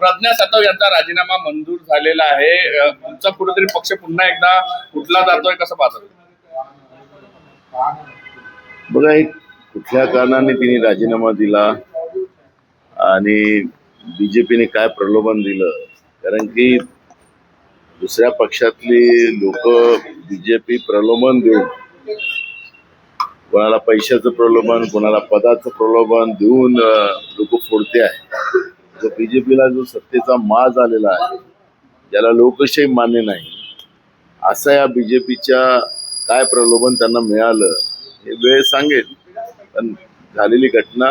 प्रज्ञा सातव यांचा राजीनामा मंजूर झालेला आहे. तुमचा कुठेतरी पक्ष पुन्हा एकदा कुठला जातोय कसं पाहतो? बघा, एक कुठल्या कारणाने तिने राजीनामा दिला आणि बीजेपीने काय प्रलोभन दिलं, कारण की दुसऱ्या पक्षातली लोक बीजेपी प्रलोभन देऊन, कोणाला पैशाचं प्रलोभन, कोणाला पदाचं प्रलोभन देऊन लोक फोडते आहे. जो बीजेपीला जो सत्तेचा माज आलेला आहे, ज्याला लोकशाही मान्य नाही, असा या बीजेपीच्या काय प्रलोभन त्यांना मिळालं हे वेळ सांगेल. पण झालेली घटना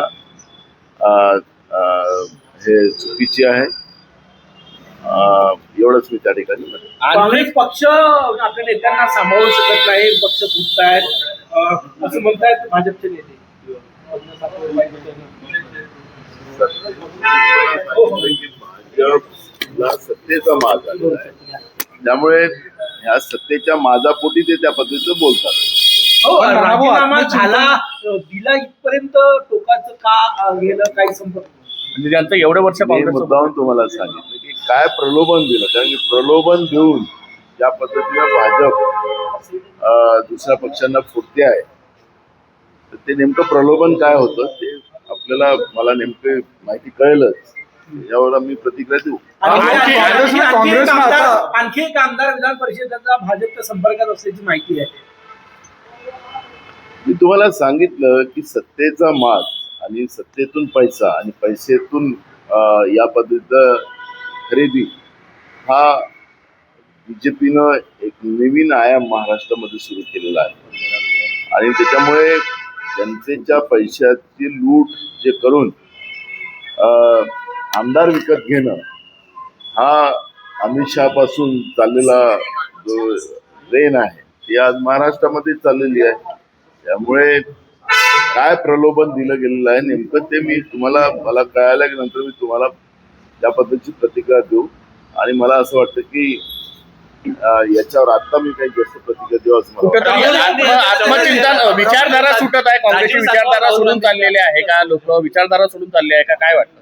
हे चुकीची आहे. एवढंच मी त्या ठिकाणी म्हणेन. काँग्रेस पक्ष आपल्या नेत्यांना सांभाळू शकत नाही, पक्ष फुटतायत असं म्हणतायत भाजपचे नेते. भाजपला सत्तेचा माज आलेला आहे, त्यामुळे ह्या सत्तेच्या माजापोटी ते त्या पद्धतीचं बोलतात. राजीनामा झाला दिला इथपर्यंत टोकाचं का गेलं, काही संपर्क म्हणजे ज्यांचं एवढं वर्ष मुद्दाहून तुम्हाला सांगितलं की काय प्रलोभन दिलं, कारण की प्रलोभन देऊन ज्या पद्धतीनं भाजप दुसऱ्या पक्षांना फुटते आहे, तर ते नेमकं प्रलोभन काय होतं ते आपल्याला, मला नेमकं माहिती कळेलच, यावर आम्ही प्रतिक्रिया देऊ. आणखी एक आमदार विधान परिषदेचा भाजपच्या संपर्कात असल्याची माहिती आहे. मी तुम्हाला सांगितलं की सत्तेचा माज आणि सत्तेतून पैसा आणि पैसेतून या पद्धतीचं खरेदी हा बीजेपीनं एक नवीन आयाम महाराष्ट्रामध्ये सुरू केलेला आहे. आणि त्याच्यामुळे जनतेच्या पैशाची लूट जे करून आमदार विकत घेणं हा अमित शहापासून चाललेला जो रेन आहे ती आज महाराष्ट्रामध्ये चाललेली आहे. त्यामुळे काय प्रलोभन दिलं गेलेलं आहे नेमकं ते मी तुम्हाला, मला कळाल्यानंतर मी तुम्हाला त्या पद्धतीची प्रतिक्रिया देऊ. आणि मला असं वाटतं की याच्यावर आता मी काही जास्त प्रतिक्रिया देऊ असं मला आत्मचिंतन विचारधारा सुटत आहे, काँग्रेसची विचारधारा सोडून चाललेली आहे का, लोक विचारधारा सोडून चालली आहे का, काय वाटतं?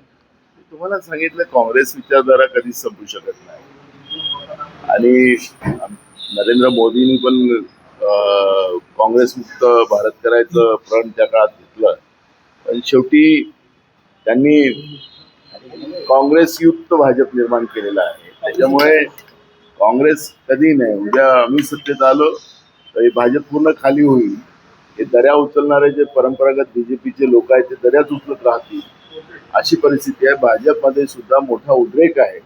तुम्हाला सांगितलं काँग्रेस विचारधारा कधीच संपू शकत नाही. आणि नरेंद्र मोदींनी पण काँग्रेसमुक्त भारत करायचं प्रण त्या काळात घेतलं, पण शेवटी त्यांनी काँग्रेसयुक्त भाजप निर्माण केलेला आहे. त्याच्यामुळे काँग्रेस कधी नाही, उद्या आम्ही सत्तेत आलो तर भाजप पूर्ण खाली होईल. हे दऱ्या उचलणारे जे परंपरागत बीजेपीचे लोक आहेत ते दऱ्याच उचलत राहतील अशी परिस्थिती आहे. भाजपमध्ये सुद्धा मोठा उद्रेक आहे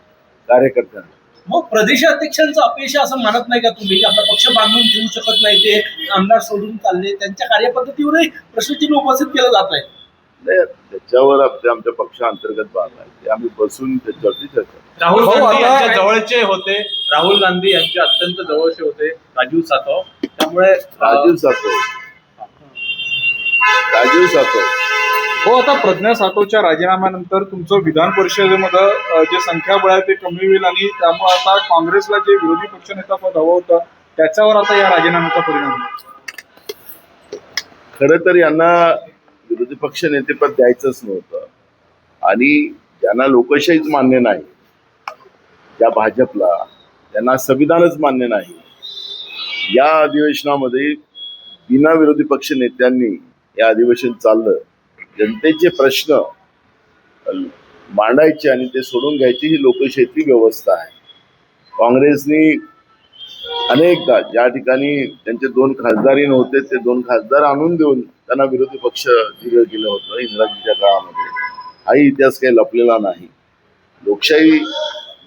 कार्यकर्त्यांना. मग प्रदेशाध्यक्षांचं अपयश असं मानत नाही का तुम्ही? आपला पक्ष बांधून ठेवू शकत नाही, ते आमदार सोडून चालले, त्यांच्या कार्यपद्धतीवरही प्रश्नचिन्ह उपस्थित केलं जात आहे. त्याच्यावर आमच्या पक्षांतर्गत बाब आहे, ते आम्ही बसून त्याच्यावरती चर्चा. राहुल गांधी यांच्या जवळचे होते, राहुल गांधी यांचे अत्यंत जवळचे होते राजीव सातव, त्यामुळे राजीव सातव हो, आता प्रज्ञा सातवच्या राजीनाम्यानंतर तुमचं विधान परिषदेमध्ये जे संख्याबळ आहे ते कमी होईल आणि त्यामुळे आता काँग्रेसला जे विरोधी पक्षनेता पद हवं होतं त्याच्यावर आता या राजीनाम्याचा परिणाम होईल. खरं तर यांना विरोधी पक्ष नेतेपद द्यायचंच नव्हतं. आणि ज्यांना लोकशाहीच मान्य नाही, त्या भाजपला, त्यांना संविधानच मान्य नाही, या अधिवेशनामध्ये बिना विरोधी पक्ष नेत्यांनी हे अधिवेशन चाललं. जनतेचे प्रश्न मांडायचे आणि ते सोडून घ्यायची ही लोकशाहीची व्यवस्था आहे. काँग्रेसनी अनेकदा ज्या ठिकाणी त्यांचे 2 खासदारही नव्हते ते 2 खासदार आणून देऊन त्यांना विरोधी पक्ष दिलं गेलं होतं इंदिराजींच्या काळामध्ये. हाही इतिहास काही लपलेला नाही. लोकशाही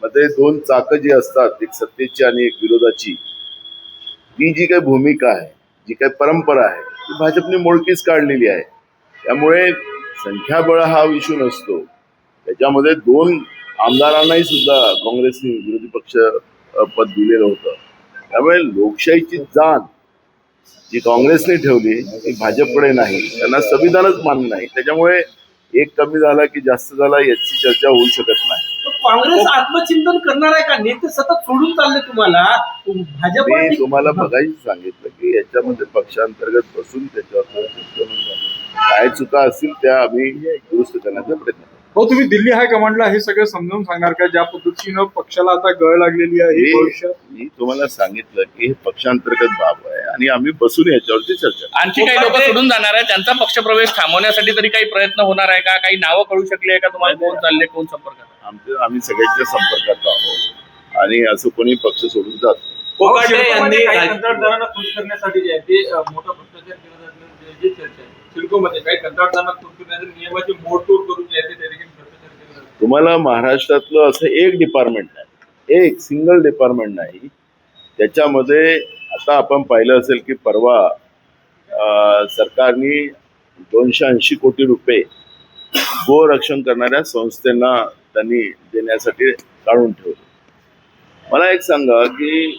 मध्ये 2 चाकं जी असतात, एक सत्तेची आणि एक विरोधाची, ती जी काही भूमिका आहे, जी काही परंपरा आहे ती भाजपने मोडकीच काढलेली आहे. त्यामुळे संख्याबळ हा विषय नसतो. त्याच्यामध्ये 2 आमदारांनाही सुद्धा काँग्रेसने विरोधी पक्ष पद दिलेलं होतं. त्यामुळे लोकशाहीची जाण जी काँग्रेसने ठेवली ती भाजपकडे नाही, त्यांना संविधानच मान्य नाही. त्याच्यामुळे एक कमी झाला की जास्त झाला याची चर्चा होऊ शकत नाही. काँग्रेस आत्मचिंतन करणार आहे का? नेते सतत सोडून चालले तुम्हाला, भाजप. मी तुम्हाला बघायचं सांगितलं की याच्यामध्ये पक्षांतर्गत बसून त्याच्यावर काय चुका असतील त्या आम्ही दुरुस्त करण्याचा प्रयत्न करतो. हो, तुम्ही दिल्ली हायकमांडला हे सगळं समजावून सांगणार का, ज्या पद्धतीनं पक्षाला आता गळ लागलेली आहे भविष्यात? मी तुम्हाला सांगितलं की हे पक्षांतर्गत बाब आहे आणि आम्ही बसून याच्यावरती चर्चा करू. आणखी काही लोक सोडून जाणार आहे, त्यांचा पक्षप्रवेश थांबवण्यासाठी तरी काही प्रयत्न होणार आहे का? काही नावं कळू शकली आहे का तुम्हाला? कोण चालले, कोण संपर्कात? आम्ही सगळ्यांच्या संपर्कात आहोत आणि असं कोणी पक्ष सोडून जात नाही. कोकाटे यांनी काही कंत्राटदारांना खुश करण्यासाठी जे आहे ते मोठा भ्रष्टाचार केला जाण्याची जी चर्चा आहे सिडकोमध्ये काही कंत्राटदारांना खुश करण्यासाठी नियमाची मोडतोड करून जे आहे ते देखील भ्रष्टाचार केला जातो. तुम्हाला महाराष्ट्रातलं असं एक डिपार्टमेंट नाही, एक सिंगल डिपार्टमेंट नाही त्याच्यामध्ये. आता आपण पाहिलं असेल की परवा सरकारने 280 कोटी रुपये गोरक्षण करणाऱ्या संस्थांना त्यांनी देण्यासाठी काढून ठेवले. मला एक सांगा की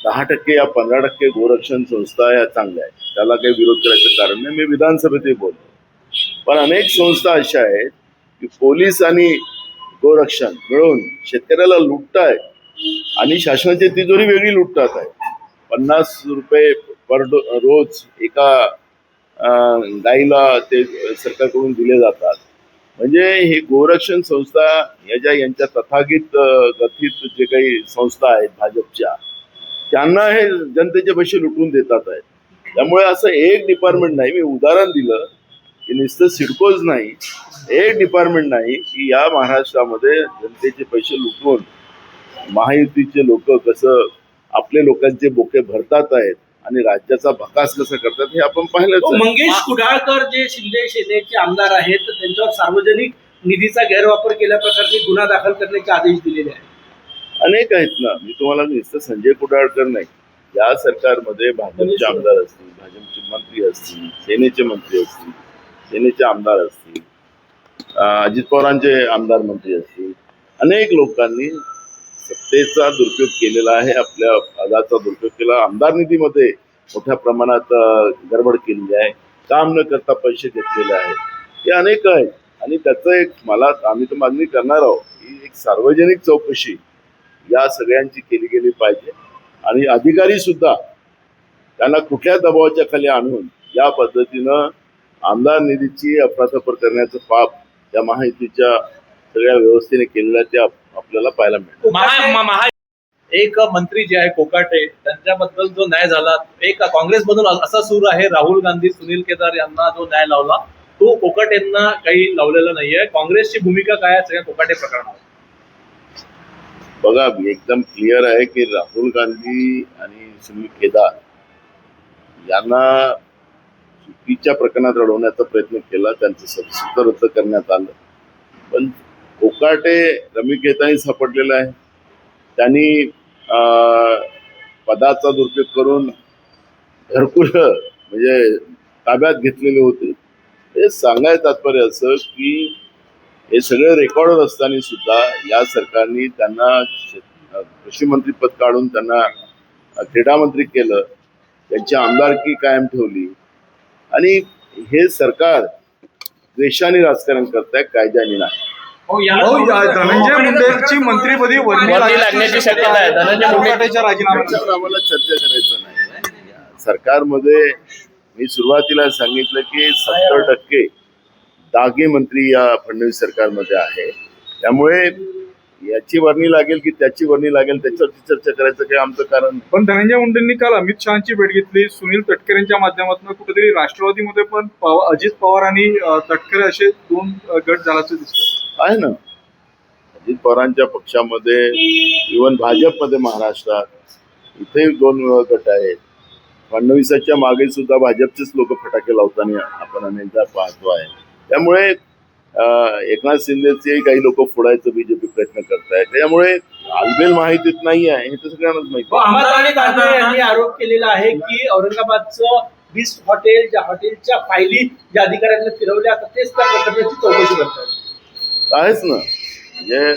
10% या 15% गोरक्षण संस्था या चांगल्या आहेत, त्याला काही विरोध करायचं कारण नाही. मी विधानसभेतही बोलतो, पण अनेक संस्था अशा आहेत की पोलीस आणि गोरक्षण मिळून शेतकऱ्याला लुटताय आणि शासनाची तिजोरी वेगळी लुटतात आहे. 50 रुपये पर रोज एका गाईला ते सरकारकडून दिले जातात. म्हणजे हे गोरक्षण संस्था यांच्या तथागत कथित जे काही संस्था आहेत भाजपच्या, त्यांना हे जनतेचे पैसे लुटून देतात आहेत. त्यामुळे असं एक डिपार्टमेंट नाही, मी उदाहरण दिलं की नुसतं सिडकोच नाही, एक डिपार्टमेंट नाही की या महाराष्ट्रामध्ये जनतेचे पैसे लुटून महायुतीचे लोक कसं आपले लोकांचे बोके भरतात आहेत आणि राज्याचा भकास कसा करतात हे आपण पाहिलंच आहे. मंगेश कुडाळकर जे शिंदे सेनेचे आमदार आहेत त्यांच्यावर सार्वजनिक निधीचा गैरवापर केल्याप्रकरणी गुन्हा दाखल करण्याचे आदेश दिलेले आहेत. अनेक आहेत ना, मी तुम्हाला नुसतं संजय कुडाळकर नाही, या सरकारमध्ये भाजपचे आमदार असतील, भाजपचे मंत्री असतील, सेनेचे मंत्री असतील, सेनेचे आमदार असतील, अजित पवारांचे आमदार मंत्री असतील, अनेक लोकांनी सत्तेचा दुरुपयोग केलेला आहे, आपल्या पदाचा दुरुपयोग केला. आमदार निधीमध्ये मोठ्या प्रमाणात गडबड केलेली आहे, काम न करता पैसे घेतलेले आहेत, हे अनेक आहेत. आणि त्याचं एक आम्ही तर मागणी करणार आहोत की एक सार्वजनिक चौकशी या सगळ्यांची केली गेली पाहिजे आणि अधिकारी सुद्धा त्यांना कुठल्या दबावाच्या खाली आणून या पद्धतीनं आमदार निधीची अफरातफर करण्याचं पाप या माहितीच्या सगळ्या व्यवस्थेने केलेलं आहे ते आपल्याला पाहायला मिळतं. एक मंत्री जे आहे कोकाटे त्यांच्याबद्दल जो न्याय झाला, एक काँग्रेसमधून असा सूर आहे राहुल गांधी सुनील केदार यांना जो न्याय लावला तो कोकाटेंना काही लावलेला नाहीये. काँग्रेसची भूमिका काय आहे सगळ्या कोकाटे प्रकरणावर? बघा, एकदम क्लिअर आहे की राहुल गांधी आणि सुनील केदार यांना चुकीच्या प्रकरणात अडवण्याचा प्रयत्न केला, त्यांचं सदस्यत्व रद्द करण्यात आलं. पण कोकाटे रमी सापडलेला आहे. त्यांनी पदाचा दुरुपयोग करून घरकुल म्हणजे ताब्यात घेतलेले होते. हे सांगायचं तात्पर्य असं की हे सगळे रेकॉर्ड असताना सुद्धा या सरकारने त्यांना कृषी मंत्री पद काढून त्यांना क्रीडा मंत्री केलं, त्यांची आमदारकी कायम ठेवली. आणि हे सरकार द्वेषाने राजकारण करत आहे, कायद्याने नाही. धनंजय मुंडेंची मंत्रीपदी वर्णी लागण्याची शक्यता आहे. धनंजय कोकाटेच्या राजीनाम्यानंतर त्याच्यावर आम्हाला चर्चा करायचं नाही. सरकारमध्ये मी सुरुवातीला सांगितलं की 70% दागी मंत्री या फडणवीस सरकारमध्ये आहे. त्यामुळे याची वर्णी लागेल की त्याची वर्णी लागेल त्याच्यावरती चर्चा करायचं काही आमचं कारण नाही. पण धनंजय मुंडेंनी काल अमित शहाची भेट घेतली. सुनील तटकरेंच्या माध्यमातून कुठेतरी राष्ट्रवादीमध्ये पण अजित पवार आणि तटकरे असे 2 गट झाल्याचं दिसतं आहे ना. अजित पवारांच्या पक्षामध्ये इव्हन भाजपमध्ये महाराष्ट्रात इथे 2 गट आहेत. फडणवीसाच्या मागे सुद्धा भाजपचेच लोक फटाके लावताना आपण अनेकदा पाहतो आहे. त्यामुळे एकनाथ शिंदेचे काही लोक फोडायचं बीजेपी प्रयत्न करतायत. त्यामुळे आलबेल माहितीत नाही आहे हे तर सगळ्यांनाच माहिती आहे. अंबादास दानवे यांनी आरोप केलेला आहे की औरंगाबादचं बिस्ट हॉटेल, ज्या हॉटेलच्या फायली ज्या अधिकाऱ्यांना फिरवल्या आता तेच त्या प्रकरणाची चौकशी करतात. आहेच ना. म्हणजे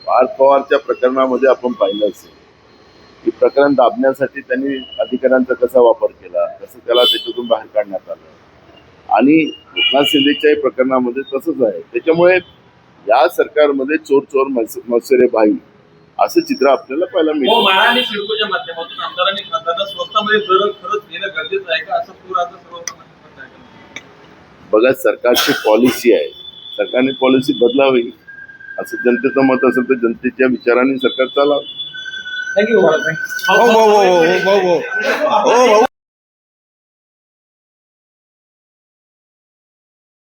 पार्थ पवारच्या प्रकरणामध्ये आपण पाहिलं असेल की प्रकरण दाबण्यासाठी त्यांनी अधिकाऱ्यांचा कसा वापर केला, कसं त्याला त्याच्यातून बाहेर काढण्यात आलं. आणि एकनाथ शिंदेच्याही प्रकरणामध्ये तसंच आहे. त्याच्यामुळे या सरकारमध्ये चोर चोर मसरे भाई असं चित्र आपल्याला पाहायला मिळतं. माळा आणि सिडकोच्या माध्यमातून आमदारांनी खासदारांना स्वस्तामध्ये खरंच घेणं गरजेचं आहे का, असं पूर आता सर्वसामान्य बघा, सरकारची पॉलिसी आहे सरकारने पॉलिसी बदलावी असं जनतेचं मत असेल तर जनतेच्या विचारांनी सरकार चालावं. थँक्यू. हो, हो, हो, हो, हो, हो. हो, हो.